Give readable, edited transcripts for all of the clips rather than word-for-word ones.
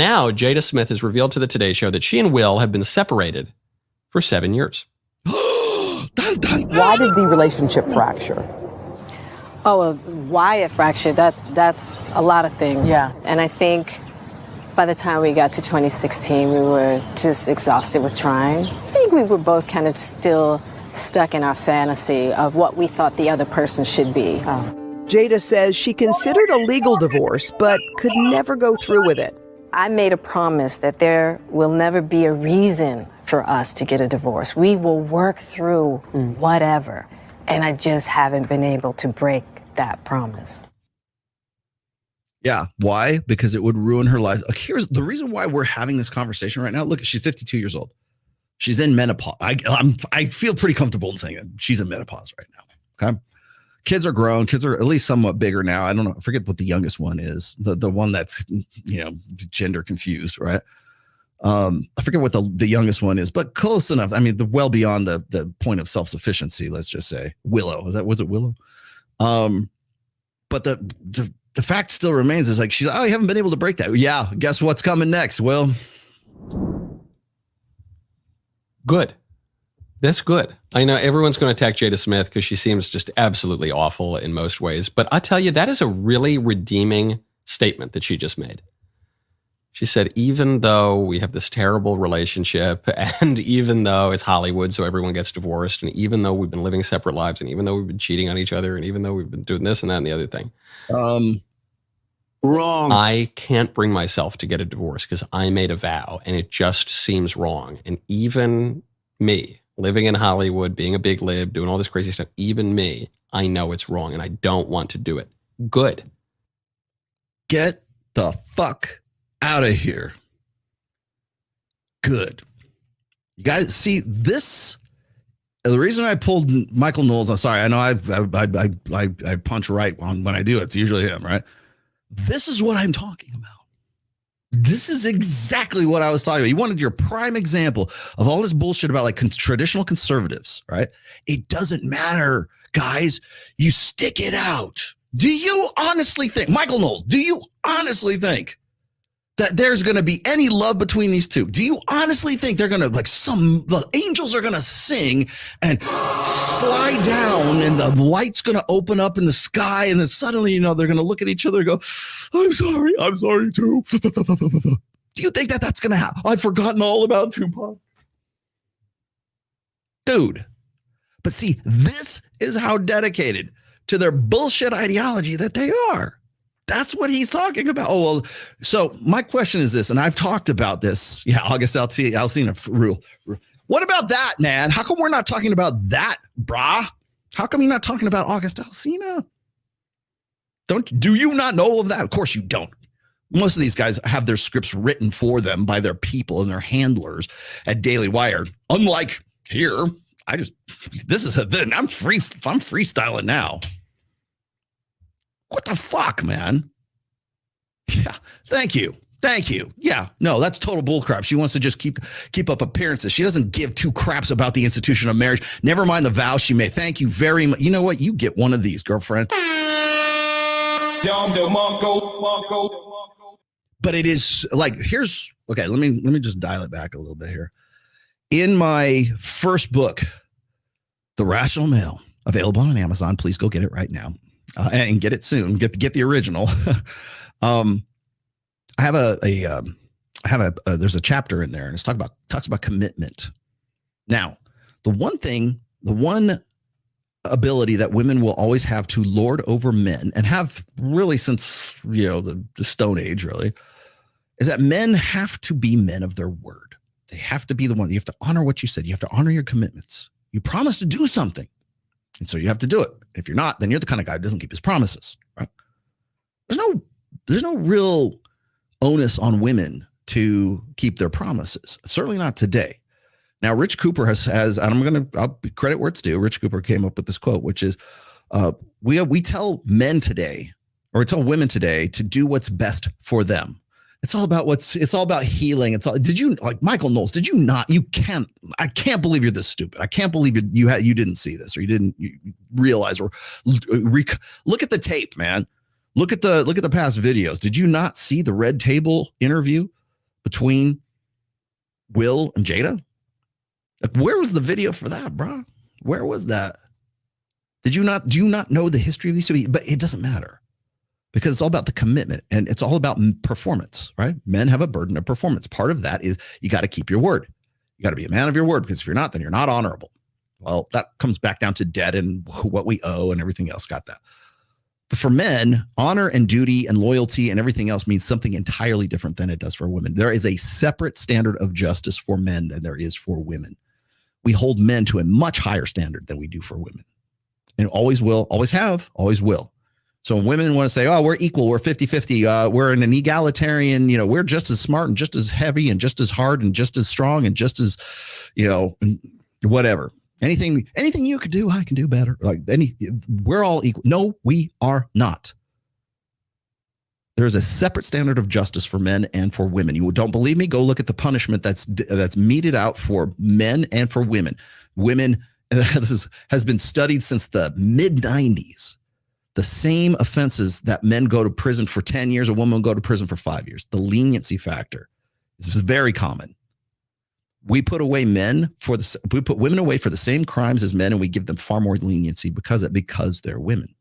Now, Jada Smith has revealed to the Today Show that she and Will have been separated for 7 years. Why did the relationship fracture? Oh, well, why it fractured, that's a lot of things. Yeah. And I think by the time we got to 2016, we were just exhausted with trying. I think we were both kind of still stuck in our fantasy of what we thought the other person should be. Jada says she considered a legal divorce, but could never go through with it. I made a promise that there will never be a reason for us to get a divorce. We will work through whatever. And I just haven't been able to break that promise. Yeah. Why? Because it would ruin her life. Here's the reason why we're having this conversation right now. Look, she's 52 years old. She's in menopause. I feel pretty comfortable in saying it. She's in menopause right now. Okay. Kids are grown. Kids are at least somewhat bigger now. I don't know. I forget what the youngest one is. The one that's, gender confused, right? I forget what the youngest one is, but close enough. I mean, well beyond the point of self-sufficiency, let's just say. Willow. Was it Willow? But the fact still remains is like, you haven't been able to break that. Yeah. Guess what's coming next? Will. Good. That's good. I know everyone's going to attack Jada Smith because she seems just absolutely awful in most ways. But I tell you, that is a really redeeming statement that she just made. She said, even though we have this terrible relationship, and even though it's Hollywood, so everyone gets divorced, and even though we've been living separate lives, and even though we've been cheating on each other, and even though we've been doing this and that and the other thing. Wrong. I can't bring myself to get a divorce because I made a vow, and it just seems wrong. And even me, living in Hollywood, being a big lib, doing all this crazy stuff, even me, I know it's wrong, and I don't want to do it. Good. Get the fuck out of here. Good. You guys see this? The reason I pulled Michael Knowles, I'm sorry. I know I punch right when I do it. It's usually him, right? This is what I'm talking about. This is exactly what I was talking about. You wanted your prime example of all this bullshit about like traditional conservatives, right? It doesn't matter, guys. You stick it out. Do you honestly think, Michael Knowles, do you honestly think that there's going to be any love between these two? Do you honestly think they're going to, like, the angels are going to sing and fly down and the light's going to open up in the sky and then suddenly, they're going to look at each other and go, I'm sorry too. Do you think that that's going to happen? I've forgotten all about Tupac. Dude. But see, this is how dedicated to their bullshit ideology that they are. That's what he's talking about. Oh, well, so my question is this, and I've talked about this. Yeah, August Alsina rule. What about that, man? How come we're not talking about that, brah? How come you're not talking about August Alsina? Do you not know of that? Of course you don't. Most of these guys have their scripts written for them by their people and their handlers at Daily Wire. Unlike here, I'm freestyling now. What the fuck, man? Yeah, thank you. Yeah, no, that's total bullcrap. She wants to just keep up appearances. She doesn't give two craps about the institution of marriage. Never mind the vow she made. Thank you very much. You know what? You get one of these, girlfriend. But it is like, okay, let me just dial it back a little bit here. In my first book, The Rational Male, available on Amazon. Please go get it right now. And get it soon. Get the original. I have there's a chapter in there, and it's talks about commitment. Now, the one ability that women will always have to lord over men, and have really since the Stone Age, really, is that men have to be men of their word. They have to be the one. You have to honor what you said. You have to honor your commitments. You promise to do something. And so you have to do it. If you're not, then you're the kind of guy who doesn't keep his promises, right? There's no real onus on women to keep their promises. Certainly not today. Now, Rich Cooper has, and I'll credit where it's due. Rich Cooper came up with this quote, which is, we tell men today, or we tell women today, to do what's best for them. It's all about healing. Did you, like, Michael Knowles, I can't believe you're this stupid. I can't believe you didn't see this, or you didn't realize, or look at the tape, man. Look at the past videos. Did you not see the Red Table interview between Will and Jada? Like, where was the video for that, bro? Where was that? Do you not know the history of these two? But it doesn't matter because it's all about the commitment and it's all about performance, right? Men have a burden of performance. Part of that is you got to keep your word. You got to be a man of your word because if you're not, then you're not honorable. Well, that comes back down to debt and what we owe and everything else. Got that. But for men, honor and duty and loyalty and everything else means something entirely different than it does for women. There is a separate standard of justice for men than there is for women. We hold men to a much higher standard than we do for women. And always will, always have, always will. So when women want to say, oh, we're equal, we're 50-50, we're in an egalitarian, we're just as smart and just as heavy and just as hard and just as strong and just as, whatever. Anything you could do, I can do better. We're all equal. No, we are not. There's a separate standard of justice for men and for women. You don't believe me? Go look at the punishment that's meted out for men and for women. Women, has been studied since the mid-90s. The same offenses that men go to prison for 10 years, a woman will go to prison for 5 years. The leniency factor is very common. We put women away for the same crimes as men, and we give them far more leniency because they're women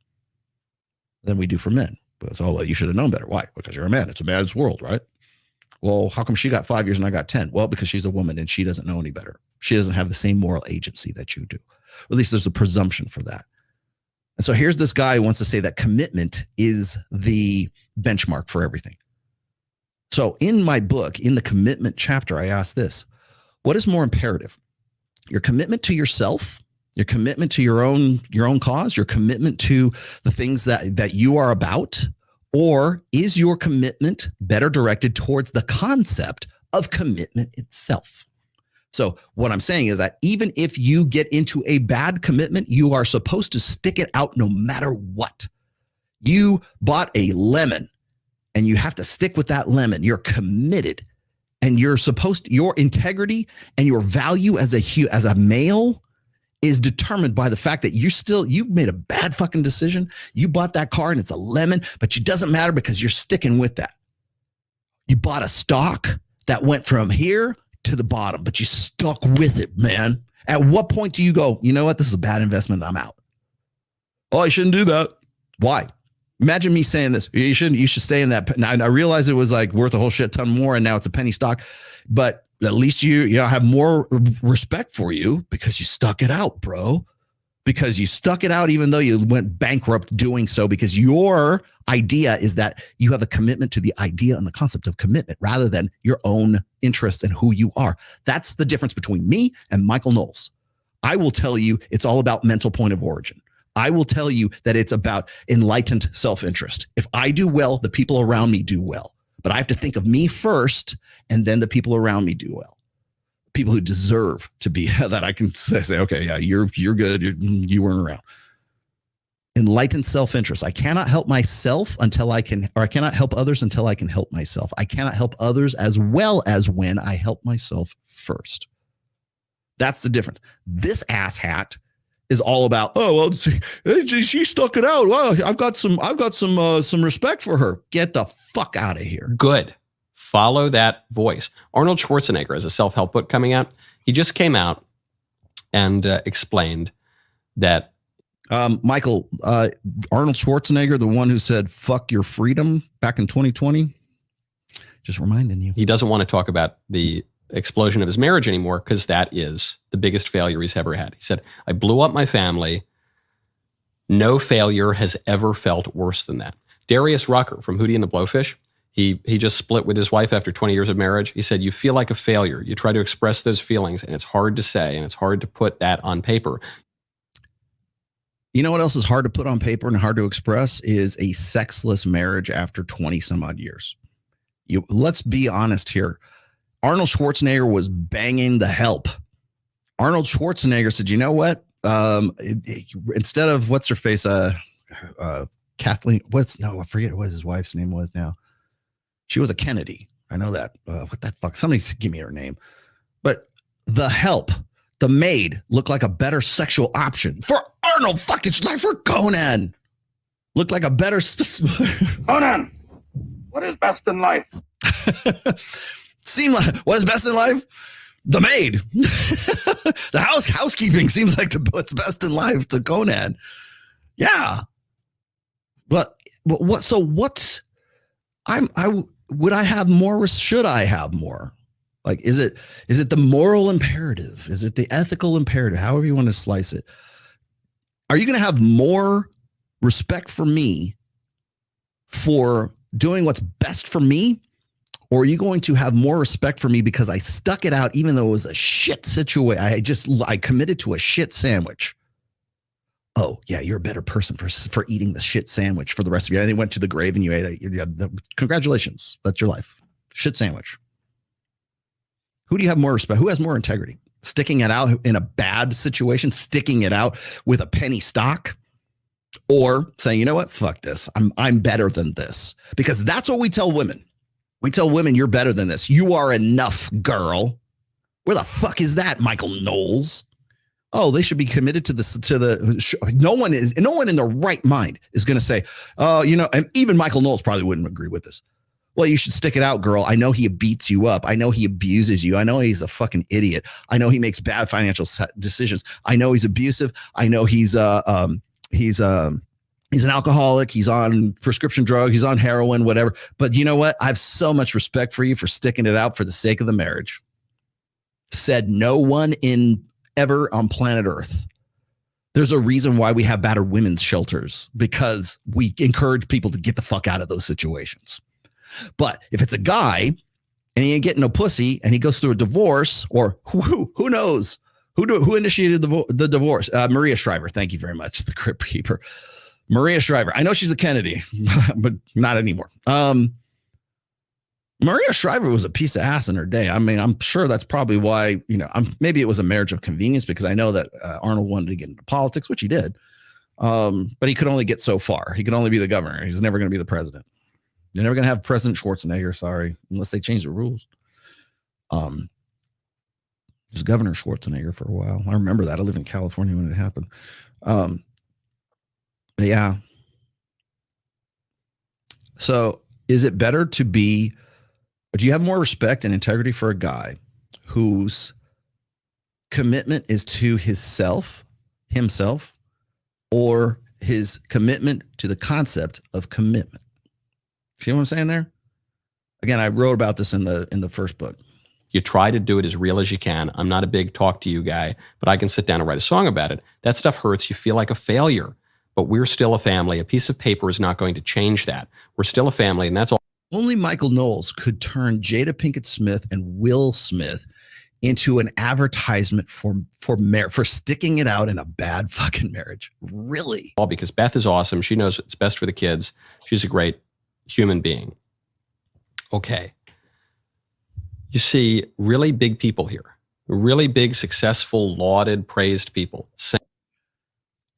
than we do for men. But well, you should have known better. Why? Because you're a man. It's a man's world, right? Well, how come she got 5 years and I got 10? Well, because she's a woman and she doesn't know any better. She doesn't have the same moral agency that you do. Or at least there's a presumption for that. And so here's this guy who wants to say that commitment is the benchmark for everything. So in my book, in the commitment chapter, I asked this: what is more imperative? Your commitment to yourself, your commitment to your own cause, your commitment to the things that you are about, or is your commitment better directed towards the concept of commitment itself? So what I'm saying is that even if you get into a bad commitment, you are supposed to stick it out no matter what. You bought a lemon and you have to stick with that lemon. You're committed. And your integrity and your value as a male is determined by the fact that you made a bad fucking decision. You bought that car and it's a lemon, but it doesn't matter because you're sticking with that. You bought a stock that went from here to the bottom, but you stuck with it, man. At what point do you go, you know what? This is a bad investment. I'm out. Oh, I shouldn't do that. Why? Imagine me saying this. You should stay in that. Now, I realize it was like worth a whole shit ton more and now it's a penny stock, but at least you have more respect for you because you stuck it out, bro. Because you stuck it out even though you went bankrupt doing so, because your idea is that you have a commitment to the idea and the concept of commitment rather than your own interests and who you are. That's the difference between me and Michael Knowles. I will tell you it's all about mental point of origin. I will tell you that it's about enlightened self-interest. If I do well, the people around me do well. But I have to think of me first, and then the people around me do well. People who deserve to be that I can say, okay, yeah, you're good. You weren't around. Enlightened self-interest. I cannot help myself I cannot help others until I can help myself. I cannot help others as well as when I help myself first. That's the difference. This asshat is all about, oh, well, she stuck it out. Well, I've got some respect for her. Get the fuck out of here. Good. Follow that voice. Arnold Schwarzenegger has a self-help book coming out. He just came out and explained that. Michael, Arnold Schwarzenegger, the one who said, fuck your freedom back in 2020. Just reminding you. He doesn't want to talk about the explosion of his marriage anymore because that is the biggest failure he's ever had. He said, I blew up my family. No failure has ever felt worse than that. Darius Rucker from Hootie and the Blowfish, he just split with his wife after 20 years of marriage. He said, you feel like a failure. You try to express those feelings, and it's hard to say, and it's hard to put that on paper. You know what else is hard to put on paper and hard to express is a sexless marriage after 20 some odd years. Let's be honest here. Arnold Schwarzenegger was banging the help. Arnold Schwarzenegger said, you know what? Instead of what's her face? Kathleen, I forget what his wife's name was now. She was a Kennedy. I know that. What the fuck? Somebody give me her name. But the help, the maid, looked like a better sexual option for Arnold fucking for Conan. Looked like a better Conan, what is best in life? Seem like what is best in life? The maid. The housekeeping seems like what's best in life to Conan. Yeah. But what? So what's? Would I have more? Or should I have more? Like, is it the moral imperative? Is it the ethical imperative? However you want to slice it. Are you going to have more respect for me for doing what's best for me? Or are you going to have more respect for me because I stuck it out, even though it was a shit situation? I committed to a shit sandwich. Oh, yeah, you're a better person for eating the shit sandwich for the rest of your life. And they went to the grave and you ate it. Congratulations. That's your life. Shit sandwich. Who do you have more respect? Who has more integrity? Sticking it out in a bad situation, sticking it out with a penny stock, or saying, you know what? Fuck this. I'm better than this. Because that's what we tell women. We tell women, you're better than this. You are enough, girl. Where the fuck is that, Michael Knowles? Oh, they should be committed to this. No one in their right mind is going to say, and even Michael Knowles probably wouldn't agree with this. Well, you should stick it out, girl. I know he beats you up. I know he abuses you. I know he's a fucking idiot. I know he makes bad financial decisions. I know he's abusive. I know he's an alcoholic. He's on prescription drug. He's on heroin, whatever. But you know what? I have so much respect for you for sticking it out for the sake of the marriage. Said no one ever on planet Earth. There's a reason why we have battered women's shelters, because we encourage people to get the fuck out of those situations. But if it's a guy and he ain't getting no pussy and he goes through a divorce, or who knows who initiated the divorce? Maria Shriver. Thank you very much. The Crypt Keeper. Maria Shriver. I know she's a Kennedy, but not anymore. Maria Shriver was a piece of ass in her day. I mean, I'm sure that's probably why, maybe it was a marriage of convenience, because I know that Arnold wanted to get into politics, which he did. But he could only get so far. He could only be the governor. He's never going to be the president. You're never going to have President Schwarzenegger, sorry, unless they change the rules. It was Governor Schwarzenegger for a while. I remember that. I lived in California when it happened. But yeah. So is it better to be, do you have more respect and integrity for a guy whose commitment is to himself, or his commitment to the concept of commitment? See what I'm saying there? Again, I wrote about this in the first book. You try to do it as real as you can. I'm not a big talk to you guy, but I can sit down and write a song about it. That stuff hurts. You feel like a failure, but we're still a family. A piece of paper is not going to change that. We're still a family, and that's all. Only Michael Knowles could turn Jada Pinkett Smith and Will Smith into an advertisement for sticking it out in a bad fucking marriage. Really? All because Beth is awesome. She knows what's best for the kids. She's a great human being. Okay. You see really big people here, really big, successful, lauded, praised people.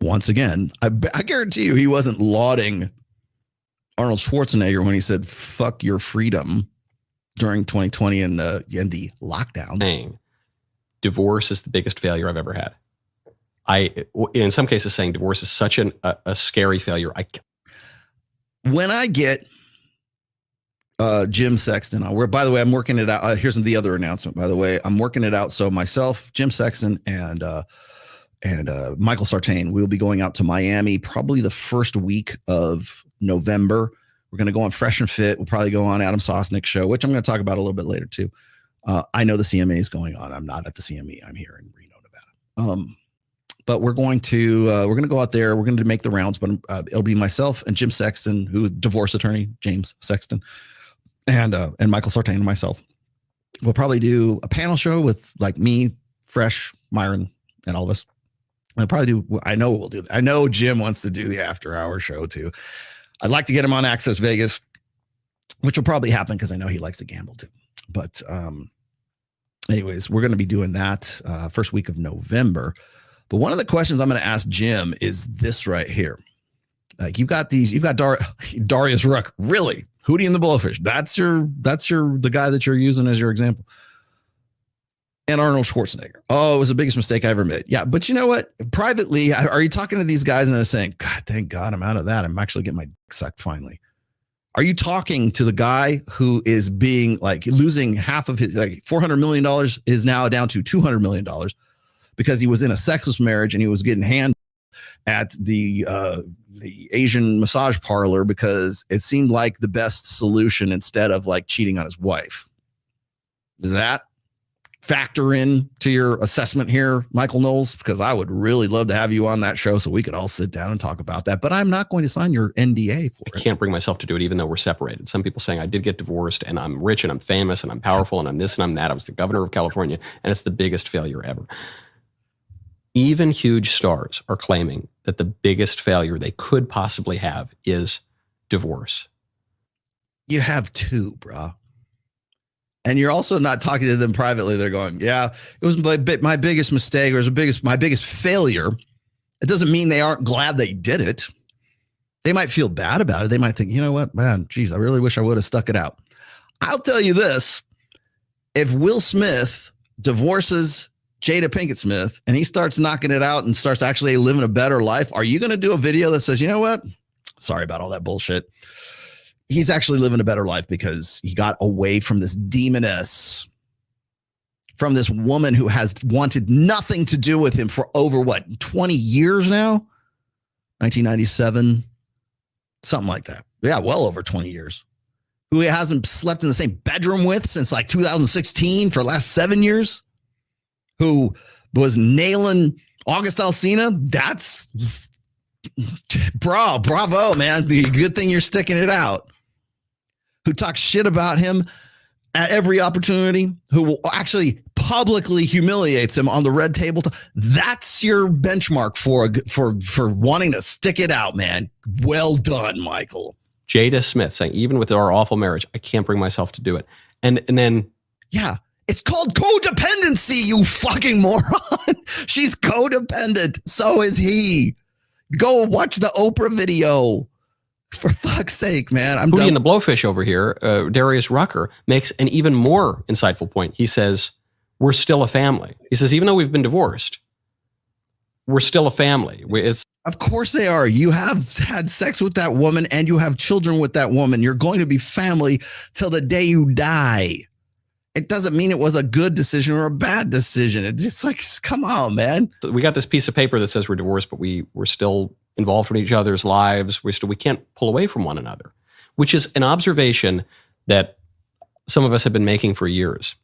Once again, I guarantee you he wasn't lauding Arnold Schwarzenegger when he said, fuck your freedom during 2020 and the lockdown. Saying divorce is the biggest failure I've ever had. In some cases, saying divorce is such a scary failure. When I get Jim Sexton, by the way, I'm working it out. Here's the other announcement, by the way. I'm working it out. So myself, Jim Sexton, and Michael Sartain, we'll be going out to Miami probably the first week of November. We're going to go on Fresh and Fit. We'll probably go on Adam Sosnick's show, which I'm going to talk about a little bit later too. I know the CMA is going on. I'm not at the CME. I'm here in Reno, Nevada. But we're going to go out there. We're going to make the rounds, but it'll be myself and Jim Sexton, who's divorce attorney, James Sexton, and Michael Sartain and myself. We'll probably do a panel show with like me, Fresh, Myron, and all of us. I'll probably do, I know we'll do that. I know Jim wants to do the after hour show too. I'd like to get him on Access Vegas, which will probably happen because I know he likes to gamble too. But anyways, we're going to be doing that first week of November. But one of the questions I'm going to ask Jim is this right here. Like you've got Darius Ruck, really? Hootie and the Blowfish. That's the guy that you're using as your example. And Arnold Schwarzenegger. Oh, it was the biggest mistake I ever made. Yeah, but you know what? Privately, are you talking to these guys and they're saying, God, thank God I'm out of that. I'm actually getting my dick sucked finally. Are you talking to the guy who is being like losing half of his, like $400 million is now down to $200 million because he was in a sexless marriage and he was getting hand at the Asian massage parlor because it seemed like the best solution instead of like cheating on his wife? Does that factor in to your assessment here, Michael Knowles? Because I would really love to have you on that show so we could all sit down and talk about that. But I'm not going to sign your NDA for it. I can't bring myself to do it, even though we're separated. Some people saying I did get divorced and I'm rich and I'm famous and I'm powerful and I'm this and I'm that. I was the governor of California and it's the biggest failure ever. Even huge stars are claiming that the biggest failure they could possibly have is divorce. You have two, bro. And you're also not talking to them privately. They're going, yeah, it was my biggest mistake, or it was my biggest failure. It doesn't mean they aren't glad they did it. They might feel bad about it. They might think, you know what, man, geez, I really wish I would have stuck it out. I'll tell you this. If Will Smith divorces Jada Pinkett Smith and he starts knocking it out and starts actually living a better life, are you going to do a video that says, you know what? Sorry about all that bullshit. He's actually living a better life because he got away from this demoness, from this woman who has wanted nothing to do with him for over 20 years now? 1997, something like that. Yeah, well over 20 years. Who he hasn't slept in the same bedroom with since like 2016 for the last 7 years. Who was nailing August Alsina. That's bravo, man. The good thing you're sticking it out. Who talks shit about him at every opportunity, who actually publicly humiliates him on the red table. That's your benchmark for wanting to stick it out, man. Well done, Michael. Jada Smith saying, even with our awful marriage, I can't bring myself to do it. And then, yeah, it's called codependency, you fucking moron. She's codependent. So is he. Go watch the Oprah video. For fuck's sake, man. I'm Hootie and the Blowfish over here, Darius Rucker, makes an even more insightful point. He says, we're still a family. He says, even though we've been divorced, we're still a family. Of course they are. You have had sex with that woman and you have children with that woman. You're going to be family till the day you die. It doesn't mean it was a good decision or a bad decision. It's just like, come on, man. We got this piece of paper that says we're divorced, but we're still involved in each other's lives. We can't pull away from one another, which is an observation that some of us have been making for years.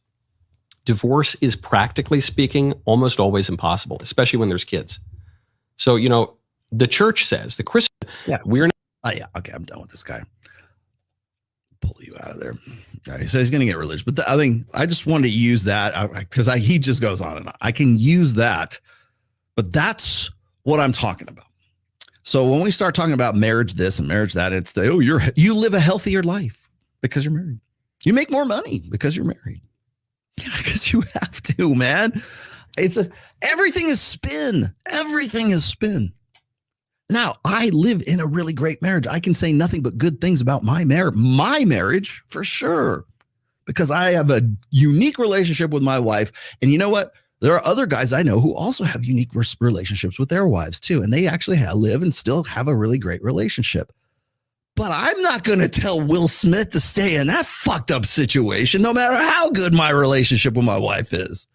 Divorce is, practically speaking, almost always impossible, especially when there's kids. So, the church says, the Christian, we're not. Oh, yeah. Okay. I'm done with this guy. Pull you out of there. All right, so he's going to get religious. But I just wanted to use that because he just goes on and on. I can use that, but that's what I'm talking about. So when we start talking about marriage this and marriage that, it's you live a healthier life because you're married. You make more money because you're married. Yeah, because you have to, man. Everything is spin. Everything is spin. Now, I live in a really great marriage. I can say nothing but good things about my marriage for sure, because I have a unique relationship with my wife. And you know what? There are other guys I know who also have unique relationships with their wives too. And they actually live and still have a really great relationship. But I'm not going to tell Will Smith to stay in that fucked up situation, no matter how good my relationship with my wife is.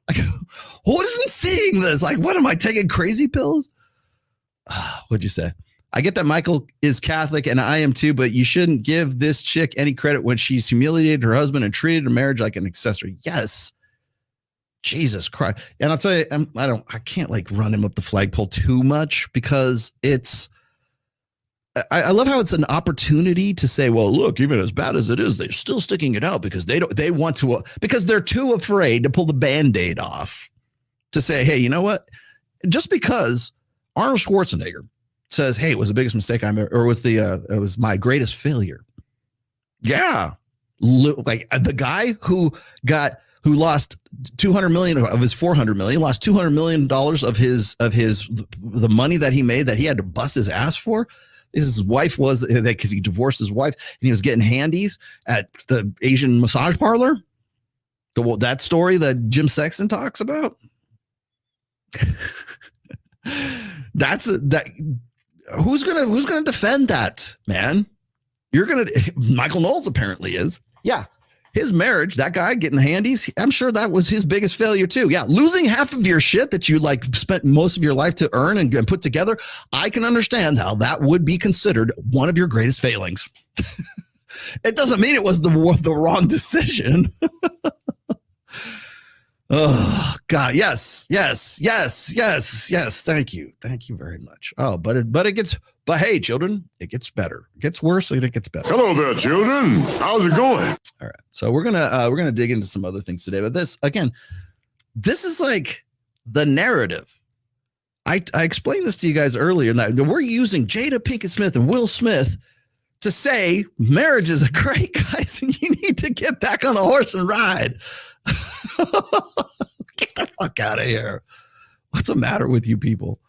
Like, who isn't seeing this? Like, what am I taking crazy pills? What'd you say? I get that Michael is Catholic and I am too, but you shouldn't give this chick any credit when she's humiliated her husband and treated her marriage like an accessory. Yes. Jesus Christ. And I'll tell you, I can't like run him up the flagpole too much because I love how it's an opportunity to say, well, look, even as bad as it is, they're still sticking it out because because they're too afraid to pull the Band-Aid off to say, hey, you know what? Just because Arnold Schwarzenegger says, hey, it was the biggest mistake it was my greatest failure. Yeah. Like the guy who lost 200 million of his 400 million, lost 200 million dollars of the money that he made that he had to bust his ass for. His wife was, because he divorced his wife and he was getting handies at the Asian massage parlor. That story that Jim Sexton talks about. Who's gonna defend that, man? Michael Knowles apparently is. Yeah. His marriage, that guy getting the handies, I'm sure that was his biggest failure too. Yeah. Losing half of your shit that you like spent most of your life to earn and put together. I can understand how that would be considered one of your greatest failings. It doesn't mean it was the wrong decision. Oh God. Yes. Thank you very much. Oh, but hey, children, it gets better. It gets worse and it gets better. Hello there, children. How's it going? All right. So we're gonna dig into some other things today. But this is like the narrative. I explained this to you guys earlier that we're using Jada Pinkett Smith and Will Smith to say marriages are great, guys, and you need to get back on the horse and ride. Get the fuck out of here. What's the matter with you people?